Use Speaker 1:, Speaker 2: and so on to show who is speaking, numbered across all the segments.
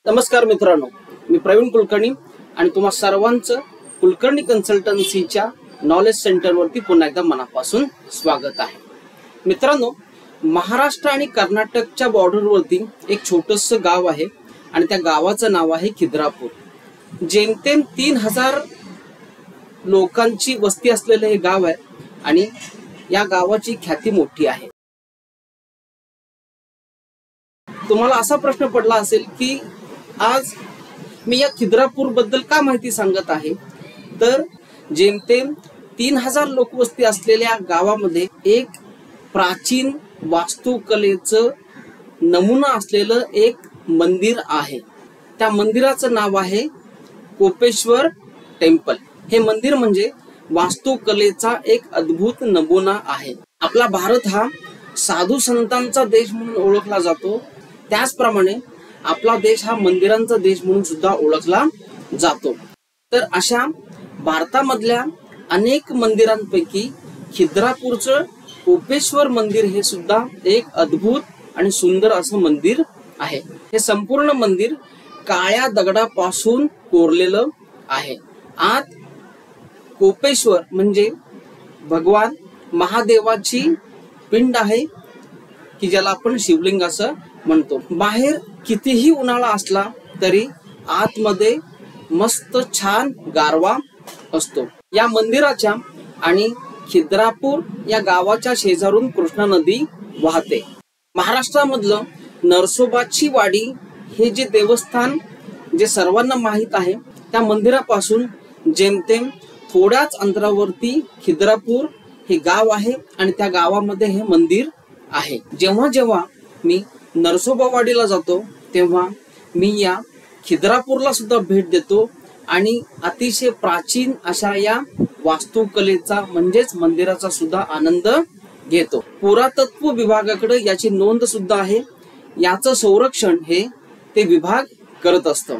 Speaker 1: नमस्कार मित्रांनो, मी प्रवीण कुलकर्णी आणि तुम्हा सर्वांचं कुलकर्णी कन्सल्टन्सीच्या नॉलेज सेंटरवरती पुन्हा एकदा मनापासून स्वागत आहे. मित्रांनो, महाराष्ट्र आणि कर्नाटकच्या बॉर्डरवरती एक छोटंसं गाव आहे आणि त्या गावाचं नाव आहे खिद्रापूर. जेमतेम 3000 लोकांची वस्ती असलेलं हे गाव आहे आणि या गावाची ख्याती मोठी आहे. तुम्हाला असा प्रश्न पडला असेल की आज मी या खिद्रापूर बद्दल का माहिती सांगत आहे, तर जेमतेम 3000 लोकवस्ती असलेल्या गावामध्ये एक प्राचीन वास्तुकलेचं नमुना असलेलं एक मंदिर आहे. त्या मंदिराचं नाव आहे कोपेश्वर टेम्पल. हे मंदिर म्हणजे वास्तुकलेचा एक अद्भुत नमुना आहे. आपला भारत हा साधू संतांचा देश म्हणून ओळखला जातो, त्याचप्रमाणे आपला देश हा मंदिरांचा देश म्हणून सुद्धा ओळखला जातो. तर अशा भारतामधल्या अनेक मंदिरांपैकी खिद्रापूरचं कोपेश्वर मंदिर हे सुद्धा एक अद्भुत आणि सुंदर असं मंदिर आहे. हे संपूर्ण मंदिर काळ्या दगडापासून कोरलेलं आहे. आत कोपेश्वर म्हणजे भगवान महादेवाची पिंड आहे की ज्याला आपण शिवलिंग असं म्हणतो. बाहेर कितीही उन्हाळा असला तरी आतमध्ये मस्त छान गारवा असतो. या मंदिराच्या आणि खिद्रापूर या गावाच्या शेजारून कृष्णा नदी वाहते. महाराष्ट्रामधलं नरसोबाची वाडी हे जे देवस्थान जे सर्वांना माहीत आहे, त्या मंदिरापासून जेमतेम थोड्याच अंतरावरती खिद्रापूर हे गाव आहे आणि त्या गावामध्ये हे मंदिर आहे. जेव्हा जेव्हा मी नरसोबावाडीला जातो तेव्हा मी या खिद्रापूरला सुद्धा भेट देतो आणि अतिशय प्राचीन अशा या वास्तुकलेचा म्हणजेच मंदिराचा सुद्धा आनंद घेतो. पुरातत्व विभागाकडे याची नोंद सुद्धा आहे. याचं संरक्षण हे ते विभाग करत असतं.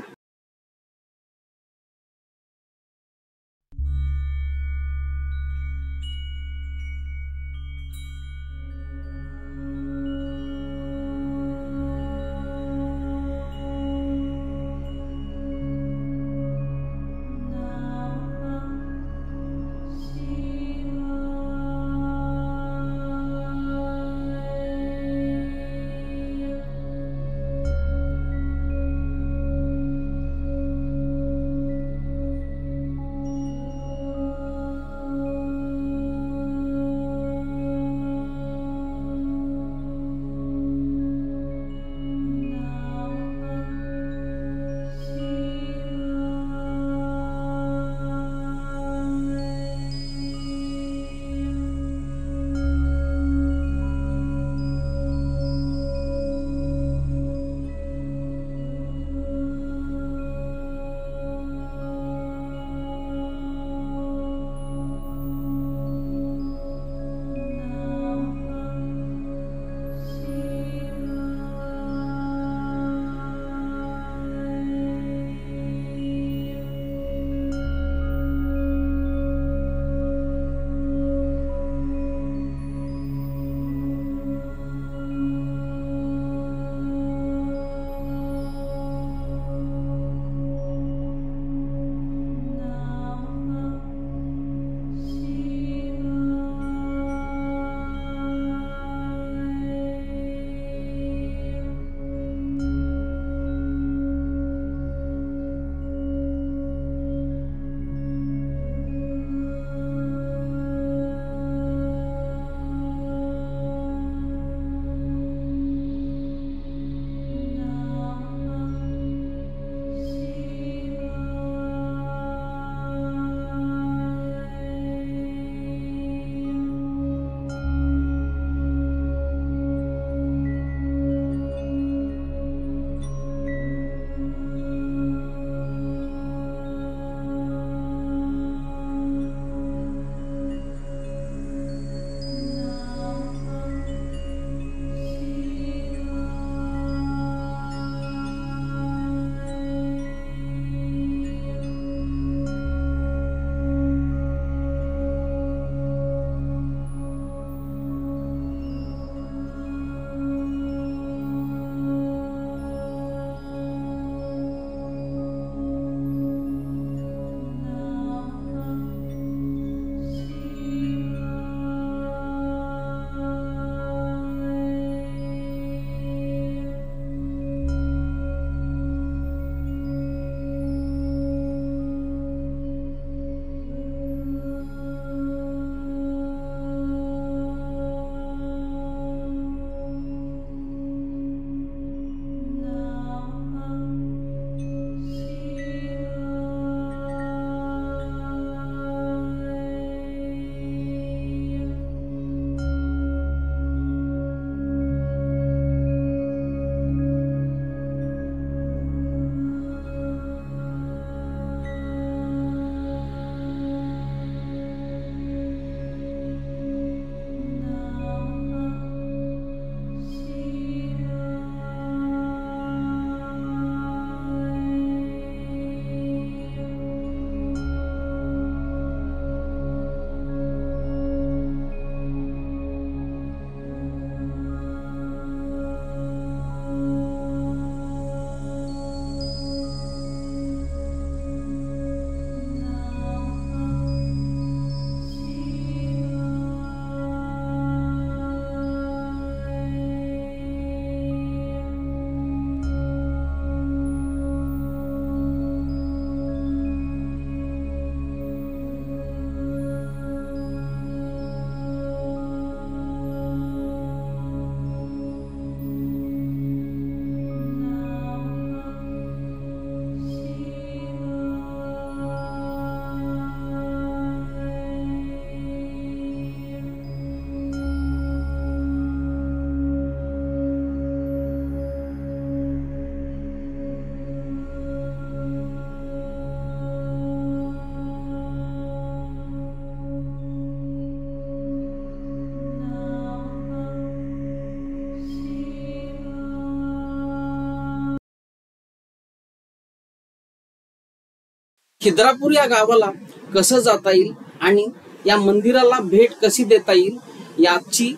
Speaker 1: खिद्रापूर या गावाला कसं जाता येईल आणि या मंदिराला भेट कशी देता येईल याची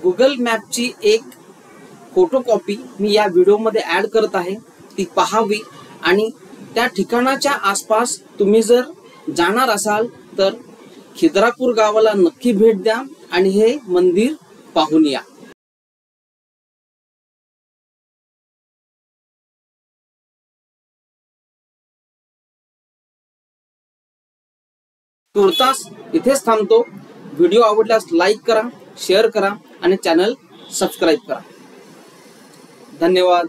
Speaker 1: गुगल मॅपची एक फोटोकॉपी मी या व्हिडिओमध्ये ॲड करत आहे, ती पाहावी आणि त्या ठिकाणाच्या आसपास तुम्ही जर जाणार असाल तर खिद्रापूर गावाला नक्की भेट द्या आणि हे मंदिर पाहून या। तुर्तास इथेच थांबतो। व्हिडिओ आवडल्यास लाईक करा, शेअर करा आणि चॅनल सबस्क्राईब करा। धन्यवाद।